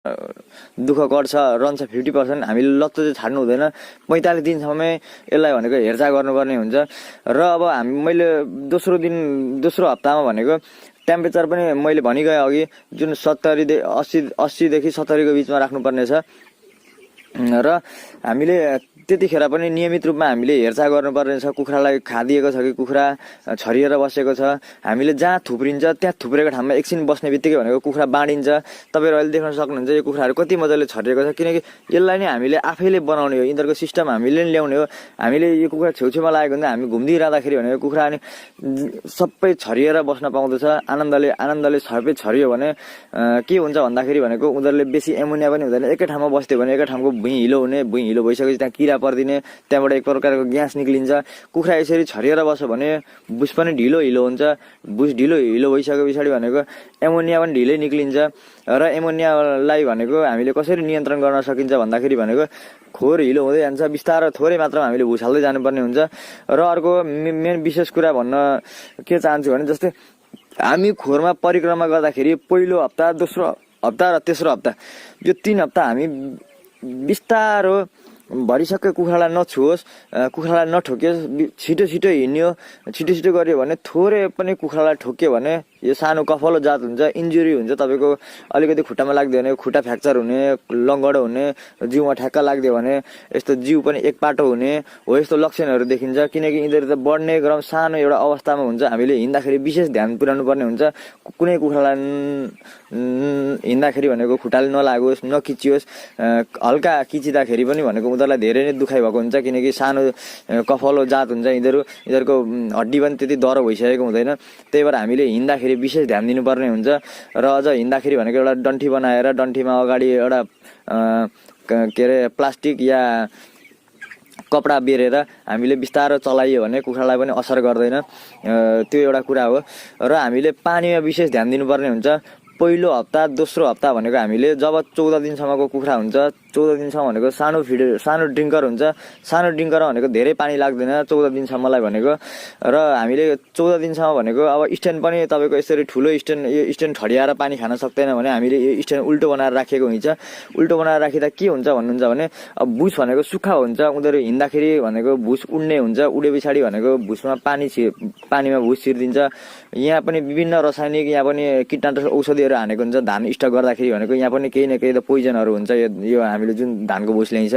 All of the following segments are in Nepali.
दुःख गर्छ रहन्छ 50%। हामीले लत्तो चाहिँ छाड्नु हुँदैन। 45 दिनसम्म यसलाई भनेको हेरचाह गर्नुपर्ने हुन्छ। र अब मैले दोस्रो हप्तामा भनेको टेम्परेचर पनि मैले भनिगएँ अघि जुन 80देखि 70को बिचमा राख्नुपर्ने छ। र हामीले त्यतिखेर पनि नियमित रूपमा हामीले हेरचाह गर्नुपर्ने छ। कुखुरालाई खादिएको छ कि कुखुरा छरिएर बसेको छ। हामीले जहाँ थुप्रिन्छ त्यहाँ थुप्रेको ठाउँमा एकछिन बस्ने बित्तिकै भनेको कुखुरा बाँडिन्छ। तपाईँहरू अहिले देख्न सक्नुहुन्छ यो कुखुराहरू कति मजाले छरिएको छ, किनकि यसलाई नै हामीले आफैले बनाउने हो। यिनीहरूको सिस्टम हामीले नै ल्याउने हो। हामीले यो कुखुरा छेउछेउमा लागेको हुन्छ, हामी घुम्दिरहँदाखेरि भनेको कुखुरा अनि सबै छरिएर बस्न पाउँदछ। आनन्दले सबै छरियो भने के हुन्छ भन्दाखेरि भनेको उनीहरूले बेसी एमोनिया पनि हुँदैन। एकै ठाउँमा बस्थ्यो भने एकै ठाउँको भुइँ हिलो हुने, भुइँ हिलो भइसकेपछि त्यहाँ किरा परिदिने, त्यहाँबाट एक प्रकारको ग्यास निक्लिन्छ। कुखुरा यसरी छरिएर बस्यो भने बुस पनि ढिलो हुन्छ। बुस ढिलो भइसके पछाडि भनेको एमोनिया पनि ढिलै निक्लिन्छ। र एमोनियालाई भनेको हामीले कसरी नियन्त्रण गर्न सकिन्छ भन्दाखेरि भनेको खोर हिलो हुँदै जान्छ, बिस्तारो थोरै मात्रामा हामीले भुस हाल्दै जानुपर्ने हुन्छ। र अर्को मेन विशेष कुरा भन्न के चाहन्छु भने जस्तै हामी खोरमा परिक्रमा गर्दाखेरि पहिलो हप्ता, दोस्रो हप्ता र तेस्रो हप्ता यो 3 हप्ता हामी बिस्तारो भरिसक्कै कुखुरालाई नछुओस्, कुखुरालाई नठोकियोस्, छिटो हिँड्यो, छिटो गर्यो भने थोरै पनि कुखुरालाई ठोक्यो भने यो सानो कफलो जात हुन्छ, इन्जुरी हुन्छ। तपाईँको अलिकति खुट्टामा लाग्यो भने खुट्टा फ्र्याक्चर हुने, लङ्गडो हुने, जिउमा ठ्याक्क लाग्यो भने यस्तो जिउ पनि एकपाटो हुने हो, यस्तो लक्षणहरू देखिन्छ। किनकि यिनीहरू त बढ्ने क्रम सानो एउटा अवस्थामा हुन्छ। हामीले हिँड्दाखेरि विशेष ध्यान पुर्याउनु पर्ने हुन्छ। कुनै कुखुरालाई हिँड्दाखेरि भनेको खुट्टाले नलागोस्, नकिचियोस्। हल्का किचिँदाखेरि पनि भनेको उनीहरूलाई धेरै नै दुखाइ भएको हुन्छ, किनकि सानो कफलो जात हुन्छ। यिनीहरूको हड्डी पनि त्यति दह्रो भइसकेको हुँदैन। त्यही भएर हामीले हिँड्दाखेरि विशेष ध्यान दिनुपर्ने हुन्छ। र अझ हिँड्दाखेरि भनेको एउटा डन्ठी बनाएर डन्ठीमा अगाडि एउटा के अरे प्लास्टिक या कपडा बेरेर हामीले बिस्तारो चलाइयो भने कुखुरालाई पनि असर गर्दैन। त्यो एउटा कुरा हो। र हामीले पानीमा विशेष ध्यान दिनुपर्ने हुन्छ। पहिलो हप्ता, दोस्रो हप्ता भनेको हामीले जब 14 दिनसम्मको कुखुरा हुन्छ, 14 दिनसम्म भनेको सानो ड्रिङ्कर हुन्छ। सानो ड्रिङ्कर भनेको धेरै पानी लाग्दैन 14 दिनसम्मलाई भनेको। र हामीले 14 दिनसम्म भनेको अब स्ट्यान्ड पनि तपाईँको यसरी ठुलो स्ट्यान्ड, यो स्ट्यान्ड ठडियाएर पानी खान सक्दैन भने हामीले यो स्ट्यान्ड उल्टो बनाएर राखेको हुन्छ। उल्टो बनाएर राखिँदा के हुन्छ भन्नुहुन्छ भने अब भुस भनेको सुक्खा हुन्छ। उनीहरू हिँड्दाखेरि भनेको भुस उड्ने हुन्छ। उडे पछाडि भनेको भुसमा पानीमा भुस छिरिदिन्छ। यहाँ पनि विभिन्न रासायनिक, यहाँ पनि कीटनाशक औषधिहरू हानेको हुन्छ। धान स्टक गर्दाखेरि भनेको यहाँ पनि केही न केही त पोइजनहरू हुन्छ। यो हामीले जुन धानको भुस ल्याइन्छ,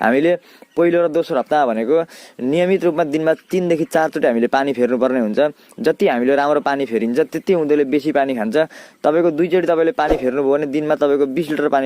हामीले पहिलो र दोस्रो हप्ता भनेको नियमित रूपमा दिनमा 3 देखि 4 चोटि हामीले पानी फेर्नुपर्ने हुन्छ। जति हामीले राम्रो पानी फेरिन्छ त्यति उनीहरूले बेसी पानी खान्छ। तपाईँको 2 चोटि तपाईँले पानी फेर्नुभयो भने दिनमा तपाईँको 20 लिटर पानी